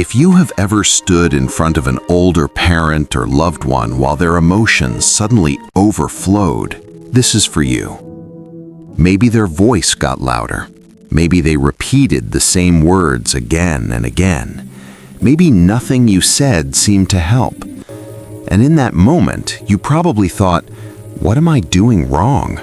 If you have ever stood in front of an older parent or loved one while their emotions suddenly overflowed, this is for you. Maybe their voice got louder. Maybe they repeated the same words again and again. Maybe nothing you said seemed to help. And in that moment, you probably thought, what am I doing wrong?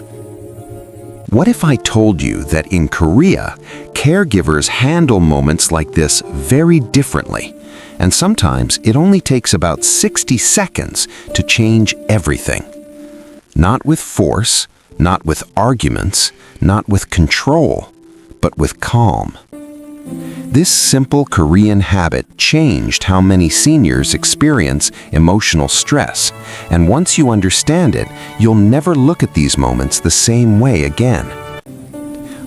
What if I told you that in Korea, caregivers handle moments like this very differently, and sometimes it only takes about 60 seconds to change everything? Not with force, not with arguments, not with control, but with calm. This simple Korean habit changed how many seniors experience emotional stress, and once you understand it, you'll never look at these moments the same way again.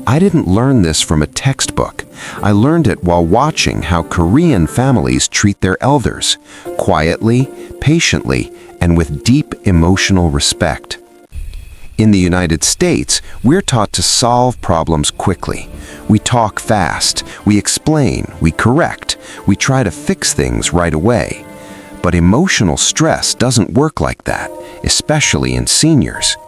I didn't learn this from a textbook. I learned it while watching how Korean families treat their elders, quietly, patiently, and with deep emotional respect. In the United States, we're taught to solve problems quickly. We talk fast, we explain, we correct, we try to fix things right away. But emotional stress doesn't work like that, especially in seniors.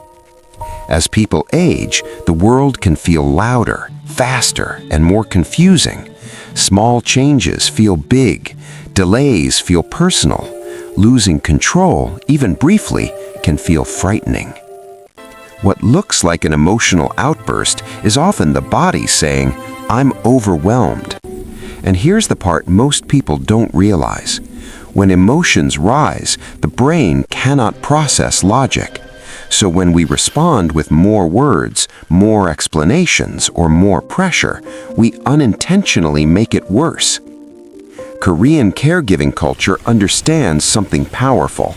As people age, the world can feel louder, faster, and more confusing. Small changes feel big, delays feel personal. Losing control, even briefly, can feel frightening. What looks like an emotional outburst is often the body saying, "I'm overwhelmed." And here's the part most people don't realize. When emotions rise, the brain cannot process logic. So when we respond with more words, more explanations, or more pressure, we unintentionally make it worse. Korean caregiving culture understands something powerful.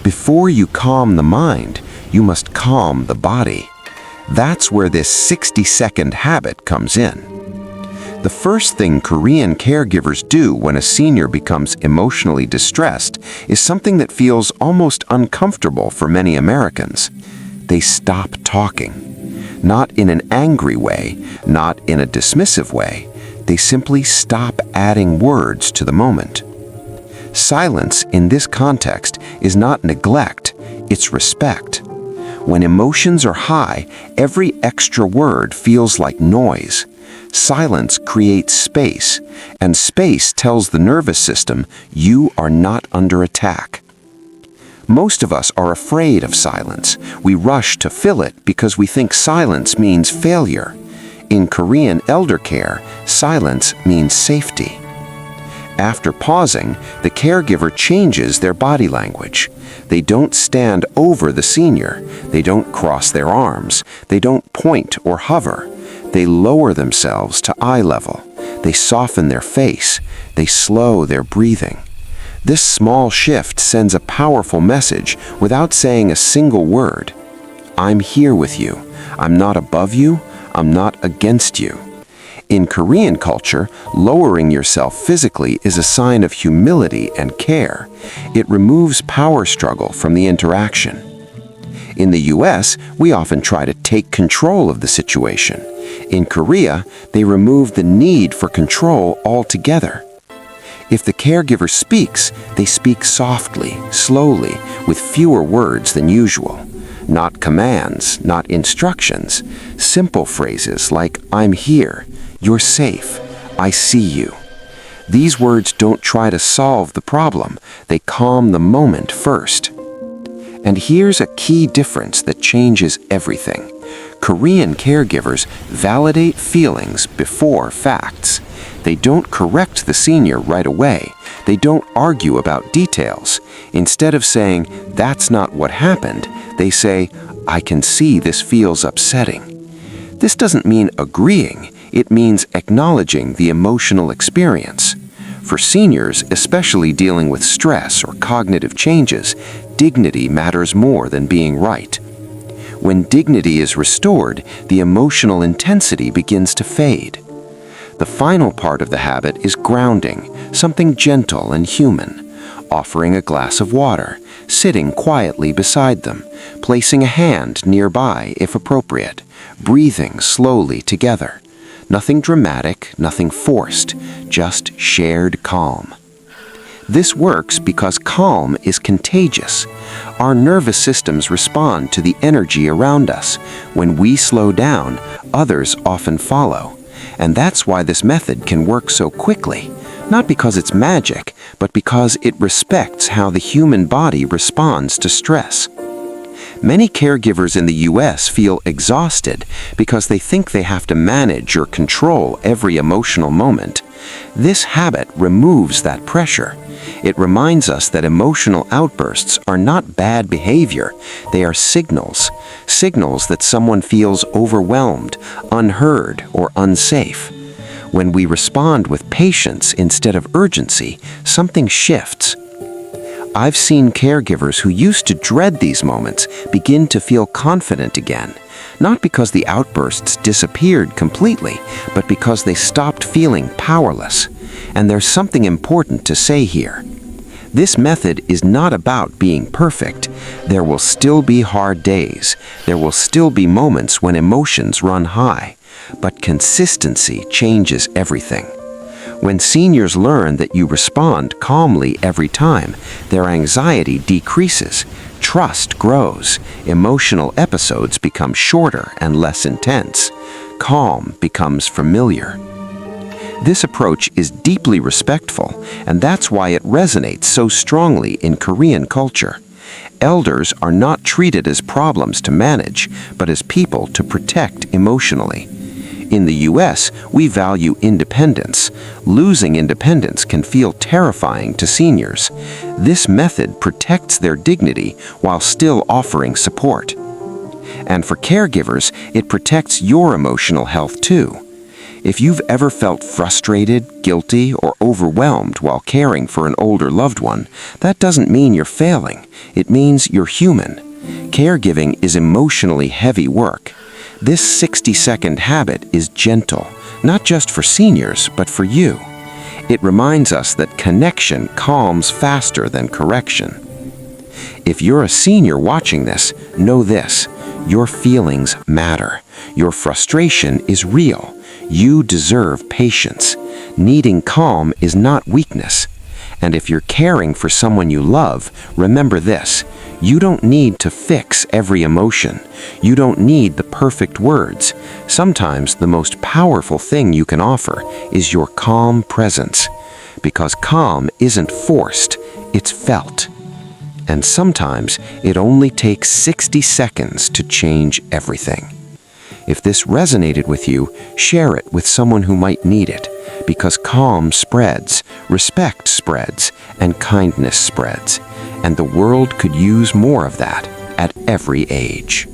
Before you calm the mind, you must calm the body. That's where this 60-second habit comes in. The first thing Korean caregivers do when a senior becomes emotionally distressed is something that feels almost uncomfortable for many Americans. They stop talking. Not in an angry way, not in a dismissive way. They simply stop adding words to the moment. Silence in this context is not neglect, it's respect. When emotions are high, every extra word feels like noise. Silence creates space, and space tells the nervous system you are not under attack. Most of us are afraid of silence. We rush to fill it because we think silence means failure. In Korean elder care, silence means safety. After pausing, the caregiver changes their body language. They don't stand over the senior. They don't cross their arms. They don't point or hover. They lower themselves to eye level. They soften their face. They slow their breathing. This small shift sends a powerful message without saying a single word. I'm here with you. I'm not above you. I'm not against you. In Korean culture, lowering yourself physically is a sign of humility and care. It removes power struggle from the interaction. In the US, we often try to take control of the situation. In Korea, they remove the need for control altogether. If the caregiver speaks, they speak softly, slowly, with fewer words than usual. Not commands, not instructions. Simple phrases like, "I'm here," "You're safe," "I see you." These words don't try to solve the problem. They calm the moment first. And here's a key difference that changes everything. Korean caregivers validate feelings before facts. They don't correct the senior right away. They don't argue about details. Instead of saying, "That's not what happened," they say, "I can see this feels upsetting." This doesn't mean agreeing. It means acknowledging the emotional experience. For seniors, especially dealing with stress or cognitive changes, dignity matters more than being right. When dignity is restored, the emotional intensity begins to fade. The final part of the habit is grounding, something gentle and human. Offering a glass of water, sitting quietly beside them, placing a hand nearby if appropriate, breathing slowly together. Nothing dramatic, nothing forced, just shared calm. This works because calm is contagious. Our nervous systems respond to the energy around us. When we slow down, others often follow. And that's why this method can work so quickly. Not because it's magic, but because it respects how the human body responds to stress. Many caregivers in the US feel exhausted because they think they have to manage or control every emotional moment. This habit removes that pressure. It reminds us that emotional outbursts are not bad behavior. They are signals. Signals that someone feels overwhelmed, unheard, or unsafe. When we respond with patience instead of urgency, something shifts. I've seen caregivers who used to dread these moments begin to feel confident again, not because the outbursts disappeared completely, but because they stopped feeling powerless. And there's something important to say here. This method is not about being perfect. There will still be hard days. There will still be moments when emotions run high. But consistency changes everything. When seniors learn that you respond calmly every time, their anxiety decreases, trust grows, emotional episodes become shorter and less intense, calm becomes familiar. This approach is deeply respectful, and that's why it resonates so strongly in Korean culture. Elders are not treated as problems to manage, but as people to protect emotionally. In the US, we value independence. Losing independence can feel terrifying to seniors. This method protects their dignity while still offering support. And for caregivers, it protects your emotional health too. If you've ever felt frustrated, guilty, or overwhelmed while caring for an older loved one, that doesn't mean you're failing. It means you're human. Caregiving is emotionally heavy work. This 60-second habit is gentle, not just for seniors, but for you. It reminds us that connection calms faster than correction. If you're a senior watching this, know this: your feelings matter. Your frustration is real. You deserve patience. Needing calm is not weakness. And if you're caring for someone you love, remember this: you don't need to fix every emotion. You don't need the perfect words. Sometimes the most powerful thing you can offer is your calm presence. Because calm isn't forced, it's felt. And sometimes it only takes 60 seconds to change everything. If this resonated with you, share it with someone who might need it. Because calm spreads, respect spreads, and kindness spreads. And the world could use more of that at every age.